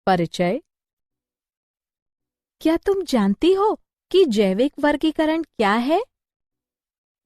परिचय। क्या तुम जानती हो कि जैविक वर्गीकरण क्या है?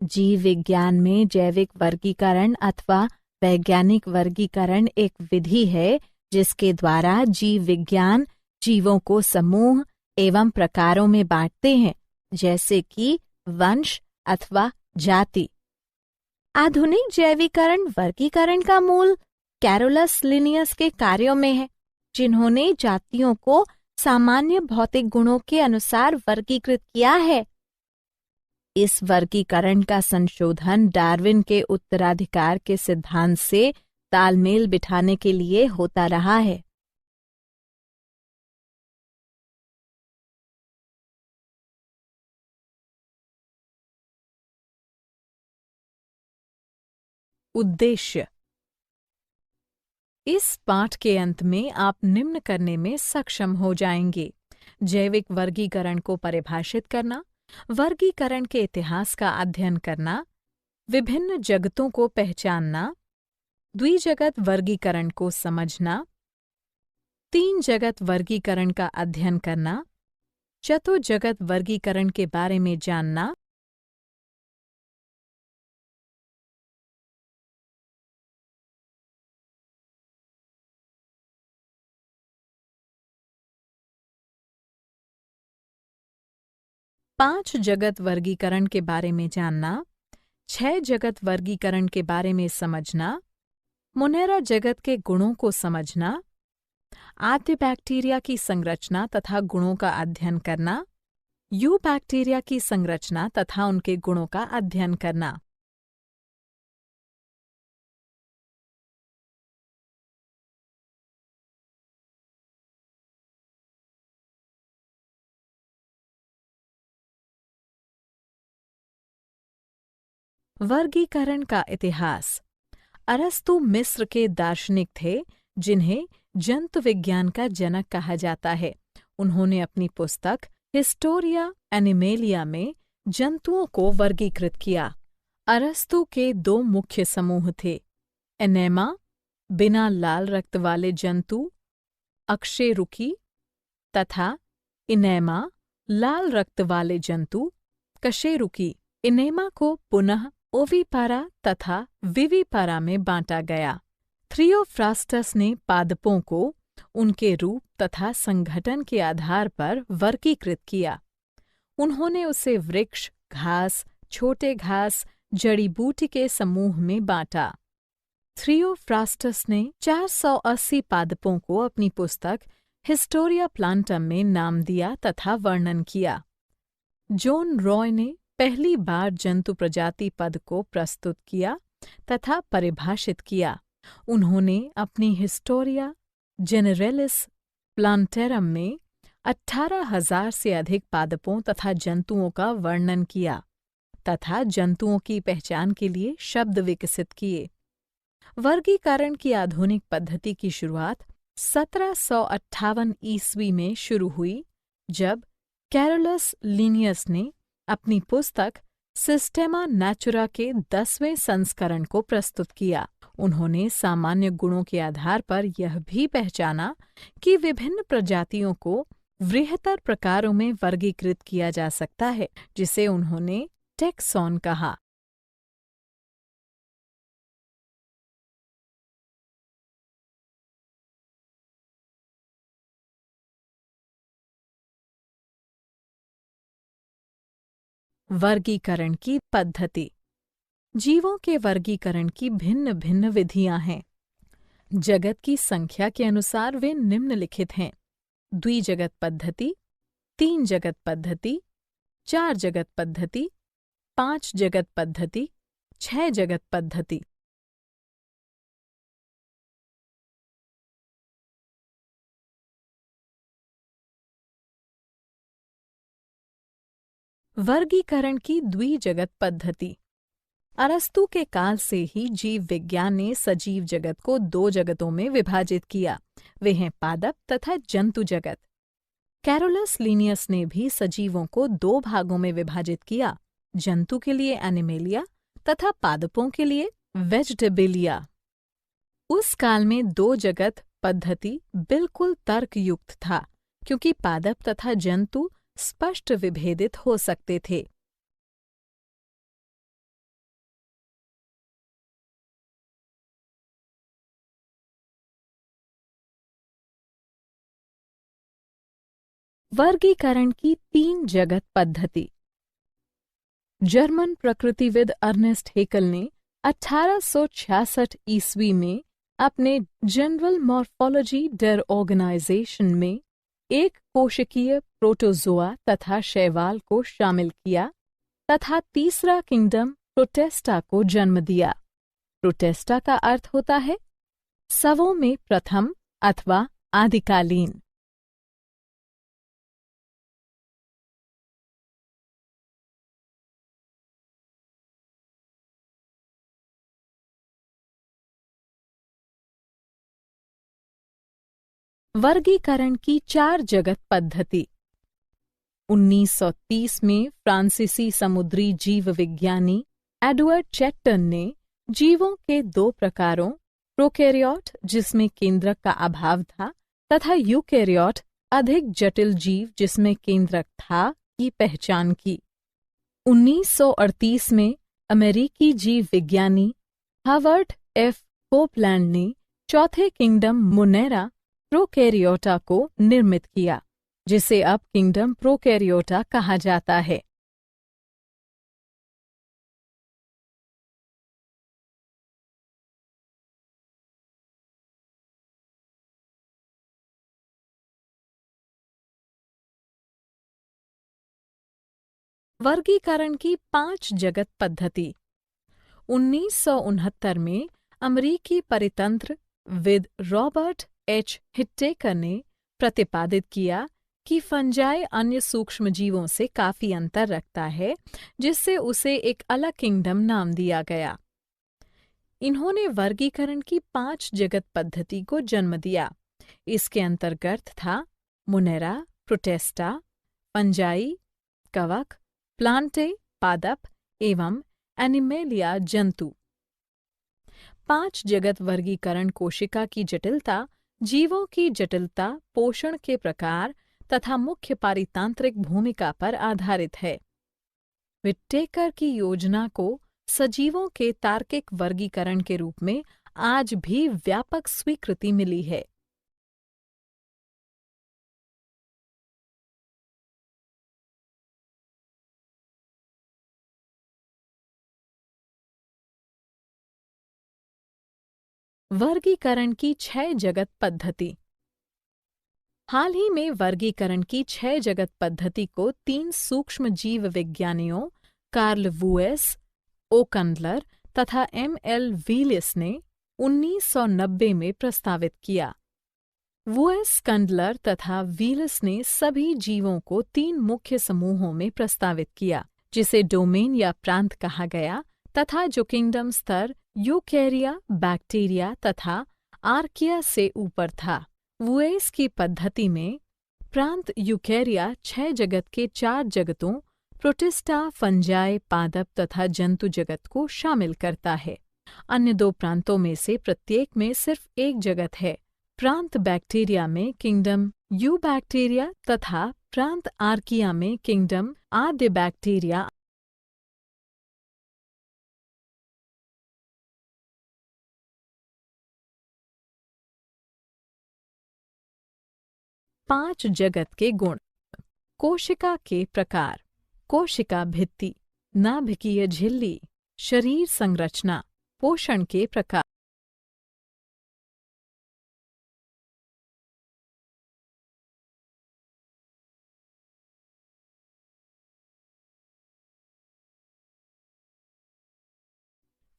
जीव विज्ञान में जैविक वर्गीकरण अथवा वैज्ञानिक वर्गीकरण एक विधि है जिसके द्वारा जीव विज्ञान जीवों को समूह एवं प्रकारों में बांटते हैं, जैसे कि वंश अथवा जाति। आधुनिक जैविकरण वर्गीकरण का मूल कैरोलस लिनियस के कार्यों में है, जिन्होंने जातियों को सामान्य भौतिक गुणों के अनुसार वर्गीकृत किया है। इस वर्गीकरण का संशोधन डार्विन के उत्तराधिकार के सिद्धांत से तालमेल बिठाने के लिए होता रहा है। उद्देश्य। इस पाठ के अंत में आप निम्न करने में सक्षम हो जाएंगे: जैविक वर्गीकरण को परिभाषित करना, वर्गीकरण के इतिहास का अध्ययन करना, विभिन्न जगतों को पहचानना, द्विजगत वर्गीकरण को समझना, तीन जगत वर्गीकरण का अध्ययन करना, चतुर्जगत वर्गीकरण के बारे में जानना, पांच जगत वर्गीकरण के बारे में जानना, छह जगत वर्गीकरण के बारे में समझना, मोनेरा जगत के गुणों को समझना, आद्य बैक्टीरिया की संरचना तथा गुणों का अध्ययन करना, यू बैक्टीरिया की संरचना तथा उनके गुणों का अध्ययन करना। वर्गीकरण का इतिहास। अरस्तु मिस्र के दार्शनिक थे जिन्हें जंतु विज्ञान का जनक कहा जाता है। उन्होंने अपनी पुस्तक हिस्टोरिया एनिमेलिया में जंतुओं को वर्गीकृत किया। अरस्तु के दो मुख्य समूह थे: एनेमा, बिना लाल रक्त वाले जंतु अकशेरुकी, तथा इनेमा, लाल रक्त वाले जंतु कशेरुकी। इनेमा को पुनः ओविपारा तथा विविपारा में बांटा गया। थ्रियोफ्रास्टस ने पादपों को उनके रूप तथा संगठन के आधार पर वर्गीकृत किया। उन्होंने उसे वृक्ष, घास, छोटे घास, जड़ी बूटी के समूह में बांटा। थ्रियोफ्रास्टस ने 480 पादपों को अपनी पुस्तक हिस्टोरिया प्लांटम में नाम दिया तथा वर्णन किया। जॉन रॉय ने पहली बार जंतु प्रजाति पद को प्रस्तुत किया तथा परिभाषित किया। उन्होंने अपनी हिस्टोरिया जेनेरेलिस प्लांटेरम में 18,000 से अधिक पादपों तथा जंतुओं का वर्णन किया तथा जंतुओं की पहचान के लिए शब्द विकसित किए। वर्गीकरण की आधुनिक पद्धति की शुरुआत 1758 ईस्वी में शुरू हुई, जब कैरोलस लिनियस ने अपनी पुस्तक सिस्टेमा नेचुरा के 10वें संस्करण को प्रस्तुत किया। उन्होंने सामान्य गुणों के आधार पर यह भी पहचाना कि विभिन्न प्रजातियों को वृहत्तर प्रकारों में वर्गीकृत किया जा सकता है, जिसे उन्होंने टेक्सॉन कहा। वर्गीकरण की पद्धति। जीवों के वर्गीकरण की भिन्न भिन्न विधियां हैं। जगत की संख्या के अनुसार वे निम्नलिखित हैं: द्विजगत पद्धति, तीन जगत पद्धति, चार जगत पद्धति, पांच जगत पद्धति, छह जगत पद्धति। वर्गीकरण की द्विजगत पद्धति। अरस्तु के काल से ही जीव विज्ञान ने सजीव जगत को दो जगतों में विभाजित किया। वे हैं पादप तथा जंतु जगत। कैरोलस लिनियस ने भी सजीवों को दो भागों में विभाजित किया: जंतु के लिए एनिमेलिया तथा पादपों के लिए वेजिटेबिलिया। उस काल में दो जगत पद्धति बिल्कुल तर्कयुक्त था, क्योंकि पादप तथा जंतु स्पष्ट विभेदित हो सकते थे। वर्गीकरण की 3 जगत पद्धति। जर्मन प्रकृतिविद अर्नेस्ट हेकल ने 1866 ईस्वी में अपने जनरल मॉर्फोलॉजी डेर ऑर्गेनाइजेशन में एक कोशिकीय प्रोटोजोआ तथा शैवाल को शामिल किया तथा तीसरा किंगडम प्रोटेस्टा को जन्म दिया। प्रोटेस्टा का अर्थ होता है सवों में प्रथम अथवा आदिकालीन। वर्गीकरण की 4 जगत पद्धति। 1930 में फ्रांसीसी समुद्री जीव विज्ञानी एडवर्ड चैटन ने जीवों के 2 प्रकारों, प्रोकैरियोट जिसमें केंद्रक का अभाव था तथा यूकैरियोट अधिक जटिल जीव जिसमें केंद्रक था, की पहचान की। 1938 में अमेरिकी जीव विज्ञानी हावर्ड एफ कोपलैंड ने चौथे किंगडम मोनेरा प्रोकैरियोटा को निर्मित किया, जिसे अब किंगडम प्रोकैरियोटा कहा जाता है। वर्गीकरण की 5 जगत पद्धति। 1969 में अमेरिकी परितंत्र विद रॉबर्ट एच हिट्टेकर ने प्रतिपादित किया कि फंजाई अन्य सूक्ष्मजीवों से काफी अंतर रखता है, जिससे उसे एक अलग किंगडम नाम दिया गया। इन्होंने वर्गीकरण की 5 जगत पद्धति को जन्म दिया। इसके अंतर्गत था मोनेरा, प्रोटेस्टा, फंजाई, कवक, प्लांटे, पादप एवं एनिमेलिया जंतु। 5 जगत वर्गीकरण कोशिका की जटिलता, जीवों की जटिलता, पोषण के प्रकार तथा मुख्य पारितांत्रिक भूमिका पर आधारित है। विट्टेकर की योजना को सजीवों के तार्किक वर्गीकरण के रूप में आज भी व्यापक स्वीकृति मिली है। वर्गीकरण की 6 जगत पद्धति। हाल ही में वर्गीकरण की 6 जगत पद्धति को 3 सूक्ष्म जीव विज्ञानियों कार्ल वुएस, ओ कंडलर तथा एम.एल. व्हीलिस ने 1990 में प्रस्तावित किया। वुएस, कंडलर तथा व्हीलिस ने सभी जीवों को 3 मुख्य समूहों में प्रस्तावित किया, जिसे डोमेन या प्रांत कहा गया तथा जो किंगडम स्तर यूकैरिया, बैक्टीरिया तथा आर्किया से ऊपर था। वुएस की पद्धति में प्रांत यूकैरिया 6 जगत के 4 जगतों प्रोटिस्टा, फंजाई, पादप तथा जंतु जगत को शामिल करता है। अन्य 2 प्रांतों में से प्रत्येक में सिर्फ एक जगत है। प्रांत बैक्टीरिया में किंगडम यूबैक्टीरिया तथा प्रांत आर्किया में किंगडम आद्य बैक्टीरिया। पांच जगत के गुण। कोशिका के प्रकार, कोशिका भित्ति, नाभिकीय झिल्ली, शरीर संरचना, पोषण के प्रकार।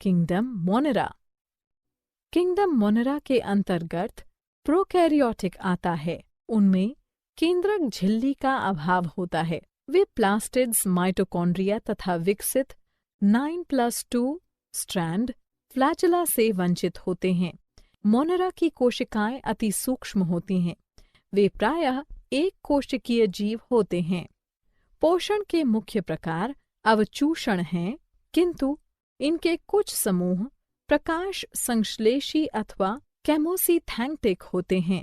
Kingdom Monera. किंगडम मोनेरा के अंतर्गत प्रोकैरियोटिक आता है। उनमें केंद्रक झिल्ली का अभाव होता है। वे प्लास्टिड्स, माइटोकॉन्ड्रिया तथा विकसित 9+2 स्ट्रैंड फ्लैचेला से वंचित होते हैं। मोनेरा की कोशिकाएं अति सूक्ष्म होती हैं। वे प्रायः एक कोशिकीय जीव होते हैं। पोषण के मुख्य प्रकार अवचूषण हैं, किंतु इनके कुछ समूह प्रकाश संश्लेषी अथवा केमोसिथैंक्टिक होते हैं।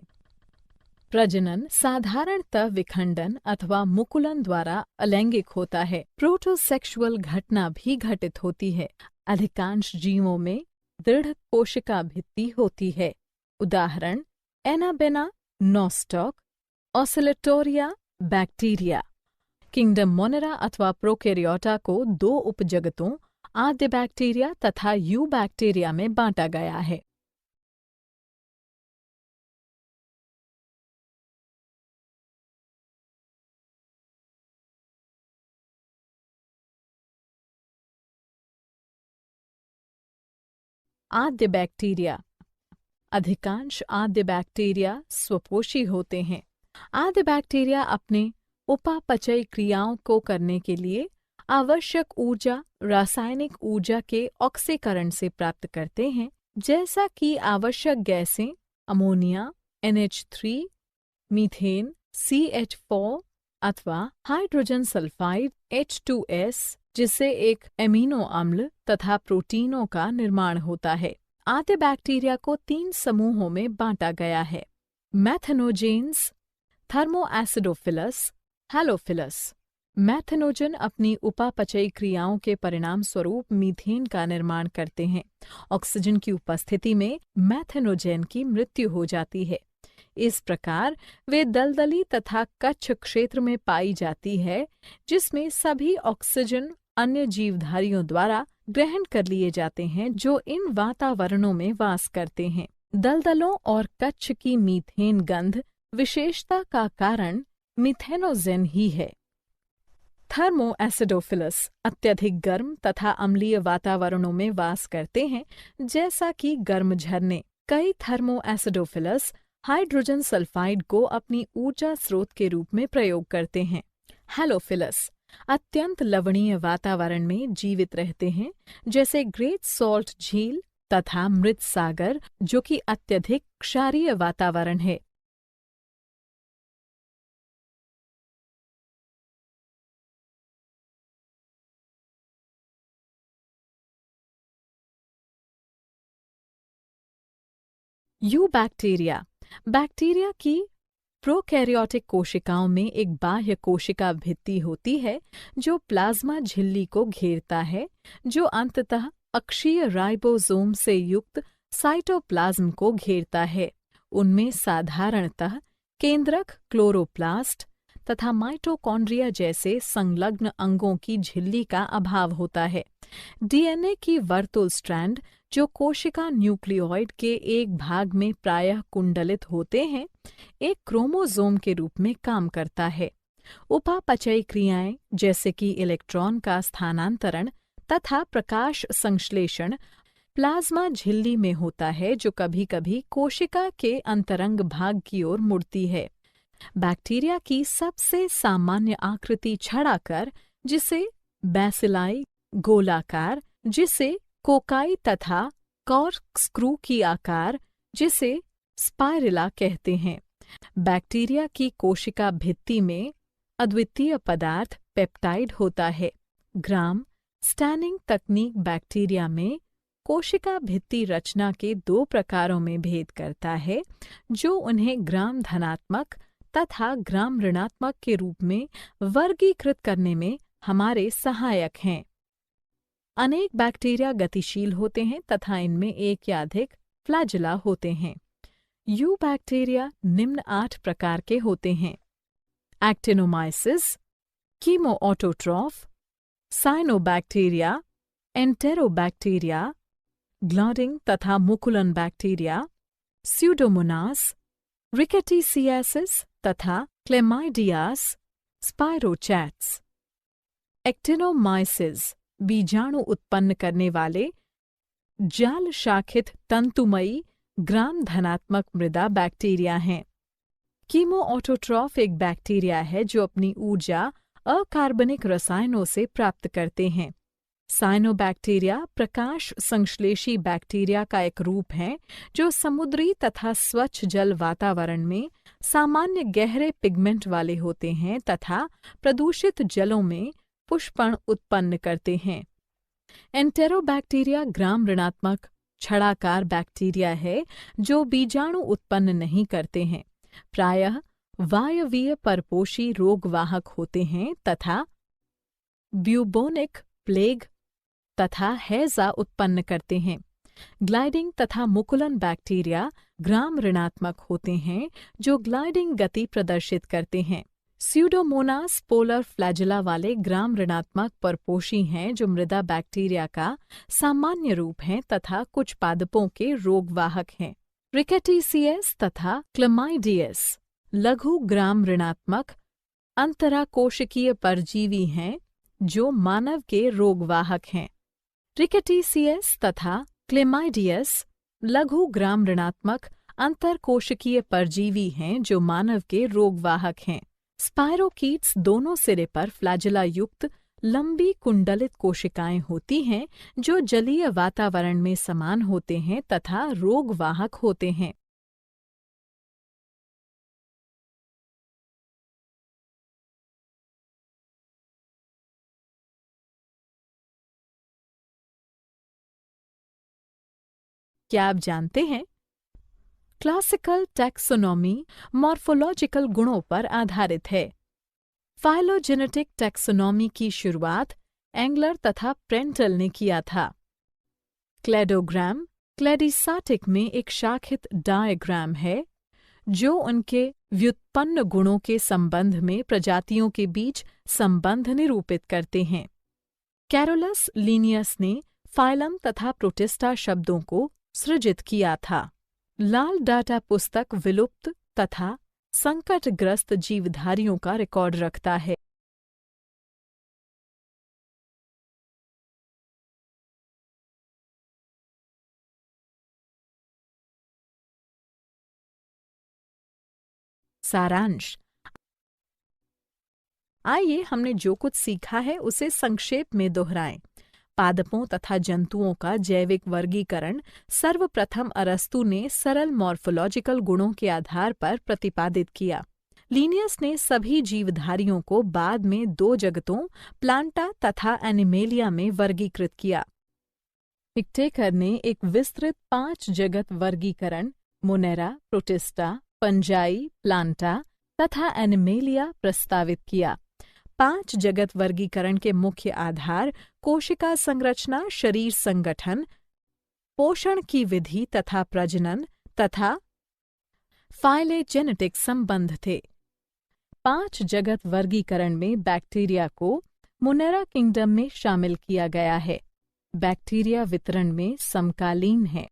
प्रजनन साधारणतः विखंडन अथवा मुकुलन द्वारा अलैंगिक होता है। प्रोटोसेक्सुअल घटना भी घटित होती है। अधिकांश जीवों में दृढ़ कोशिका भित्ति होती है। उदाहरण anabaena, nostoc, Oscillatoria bacteria. Kingdom Monera अथवा प्रोकैरियोटा को 2 उपजगतों आद्य बैक्टीरिया तथा यू बैक्टीरिया में बांटा गया है। आद्य बैक्टीरिया। अधिकांश आद्य बैक्टीरिया स्वपोषी होते हैं। आद्य बैक्टीरिया अपने उपापचयी क्रियाओं को करने के लिए आवश्यक ऊर्जा रासायनिक ऊर्जा के ऑक्सीकरण से प्राप्त करते हैं, जैसा कि आवश्यक गैसें अमोनिया, NH3, मीथेन, CH4 अथवा हाइड्रोजन सल्फाइड H2S, जिससे एक एमिनो अम्ल तथा प्रोटीनों का निर्माण होता है। आद्य बैक्टीरिया को 3 समूहों में बांटा गया है: मैथेनोजेन्स, थर्मोएसिडोफिलस, हैलोफिलस। मैथेनोजन अपनी उपापचयी क्रियाओं के परिणाम स्वरूप मीथेन का निर्माण करते हैं। ऑक्सीजन की उपस्थिति में मैथेनोजेन की मृत्यु हो जाती है। इस प्रकार वे दलदली तथा कच्छ क्षेत्र में पाई जाती है, जिसमें सभी ऑक्सीजन अन्य जीवधारियों द्वारा ग्रहण कर लिए जाते हैं जो इन वातावरणों में वास करते हैं। दलदलों और कच्छ की मीथेन गंध विशेषता का कारण मीथेनोजेन ही है। थर्मोएसिडोफिलस अत्यधिक गर्म तथा अम्लीय वातावरणों में वास करते हैं, जैसा कि गर्म झरने। कई थर्मोएसिडोफिलस हाइड्रोजन सल्फाइड को अपनी ऊर्जा स्रोत के रूप में प्रयोग करते हैं। हैलोफिलस अत्यंत लवणीय वातावरण में जीवित रहते हैं, जैसे ग्रेट सॉल्ट झील तथा मृत सागर, जो कि अत्यधिक क्षारीय वातावरण है। You bacteria. बैक्टीरिया की प्रोकैरियोटिक कोशिकाओं में एक बाह्य कोशिका भित्ति होती है जो प्लाज्मा झिल्ली को घेरता है, जो अंततः अक्षीय राइबोसोम से युक्त साइटोप्लाज्म को घेरता है। उनमें साधारणतः केंद्रक, क्लोरोप्लास्ट तथा माइटोकॉन्ड्रिया जैसे संलग्न अंगों की झिल्ली का अभाव होता है। डीएनए की वर्तुल स्ट्रैंड, जो कोशिका न्यूक्लियोइड के एक भाग में प्रायः कुंडलित होते हैं, एक क्रोमोसोम के रूप में काम करता है। उपापचयी क्रियाएं जैसे कि इलेक्ट्रॉन का स्थानांतरण तथा प्रकाश संश्लेषण प्लाज्मा झिल्ली में होता है, जो कभी-कभी कोशिका के अंतरंग भाग की ओर मुड़ती है। बैक्टीरिया की सबसे सामान्य आकृति छड़ाकर, जिसे बैसिलाई गोलाकार, जिसे कोकाई तथा कॉर्कस्क्रू की आकार, जिसे स्पाइरला कहते हैं। बैक्टीरिया की कोशिका भित्ति में अद्वितीय पदार्थ पेप्टाइड होता है। ग्राम स्टैनिंग तकनीक बैक्टीरिया में कोशिका भित्ति रचना के 2 प्रकारों में भेद करता है, जो उन्हें ग्राम धनात्मक तथा ग्राम ऋणात्मक के रूप में वर्गीकृत करने में हमारे सहायक हैं। अनेक बैक्टीरिया गतिशील होते हैं तथा इनमें एक या अधिक फ्लैजेला होते हैं। यू बैक्टीरिया निम्न 8 प्रकार के होते हैं: एक्टिनोमाइसिस, कीमोऑटोट्रॉफ, साइनोबैक्टीरिया, एंटेरोबैक्टीरिया, ग्लॉडिंग तथा मुकुलन बैक्टीरिया, स्यूडोमोनास, रिकेटिसियासिस तथा क्लेमाइडियास, स्पाइरोचैट्स। एक्टिनोमाइसिस बीजाणु उत्पन्न करने वाले जाल शाखित तंतुमयी ग्राम धनात्मक मृदा बैक्टीरिया हैं। कीमोऑटोट्रॉफ एक बैक्टीरिया है जो अपनी ऊर्जा अकार्बनिक रसायनों से प्राप्त करते हैं। साइनोबैक्टीरिया प्रकाश संश्लेषी बैक्टीरिया का एक रूप है जो समुद्री तथा स्वच्छ जल वातावरण में सामान्य गहरे पिगमेंट वाले होते हैं तथा प्रदूषित जलों में पुष्पण उत्पन्न करते हैं। एंटेरोबैक्टीरिया ग्राम ऋणात्मक छड़ाकार बैक्टीरिया है जो बीजाणु उत्पन्न नहीं करते हैं, प्रायः वायवीय परपोषी रोगवाहक होते हैं तथा ब्यूबोनिक प्लेग तथा हैजा उत्पन्न करते हैं। ग्लाइडिंग तथा मुकुलन बैक्टीरिया ग्राम ऋणात्मक होते हैं जो ग्लाइडिंग गति प्रदर्शित करते हैं। स्यूडोमोनास पोलर फ्लैजेला वाले ग्राम ऋणात्मक परपोषी हैं जो मृदा बैक्टीरिया का सामान्य रूप हैं तथा कुछ पादपों के रोगवाहक हैं। रिकेटिसियस तथा क्लमाइडियस लघु ग्राम ऋणात्मक अंतराकोशिकीय परजीवी हैं जो मानव के रोगवाहक हैं। रिकेटिसियस तथा क्लेमाइडियस लघु ग्राम ऋणात्मक अंतरकोशिकीय परजीवी हैं जो मानव के रोगवाहक हैं। स्पाइरोकीट्स दोनों सिरे पर फ्लैजेला युक्त लंबी कुंडलित कोशिकाएं होती हैं जो जलीय वातावरण में समान होते हैं तथा रोगवाहक होते हैं। क्या आप जानते हैं? क्लासिकल टैक्सोनॉमी मॉर्फोलॉजिकल गुणों पर आधारित है। फाइलोजेनेटिक टैक्सोनॉमी की शुरुआत एंगलर तथा प्रेंटल ने किया था। क्लेडोग्राम क्लेडिसाटिक में एक शाखित डायग्राम है जो उनके व्युत्पन्न गुणों के संबंध में प्रजातियों के बीच संबंध निरूपित करते हैं। कैरोलस लीनियस ने फाइलम तथा प्रोटिस्टा शब्दों को सृजित किया था। लाल डाटा पुस्तक विलुप्त तथा संकटग्रस्त जीवधारियों का रिकॉर्ड रखता है। सारांश। आइए हमने जो कुछ सीखा है उसे संक्षेप में दोहराएं। पादपों तथा जंतुओं का जैविक वर्गीकरण सर्वप्रथम अरस्तु ने सरल मॉर्फोलॉजिकल गुणों के आधार पर प्रतिपादित किया। लीनियस ने सभी जीवधारियों को बाद में 2 जगतों प्लांटा तथा एनिमेलिया में वर्गीकृत किया। पिक्टेकर ने एक विस्तृत 5 जगत वर्गीकरण मोनेरा, प्रोटिस्टा, फंजाई, प्लांटा तथा एनिमेलिया प्रस्तावित किया। 5 जगत वर्गीकरण के मुख्य आधार कोशिका संरचना, शरीर संगठन, पोषण की विधि तथा प्रजनन तथा फाइलेजेनेटिक संबंध थे। 5 जगत वर्गीकरण में बैक्टीरिया को मोनेरा किंगडम में शामिल किया गया है। बैक्टीरिया वितरण में समकालीन है।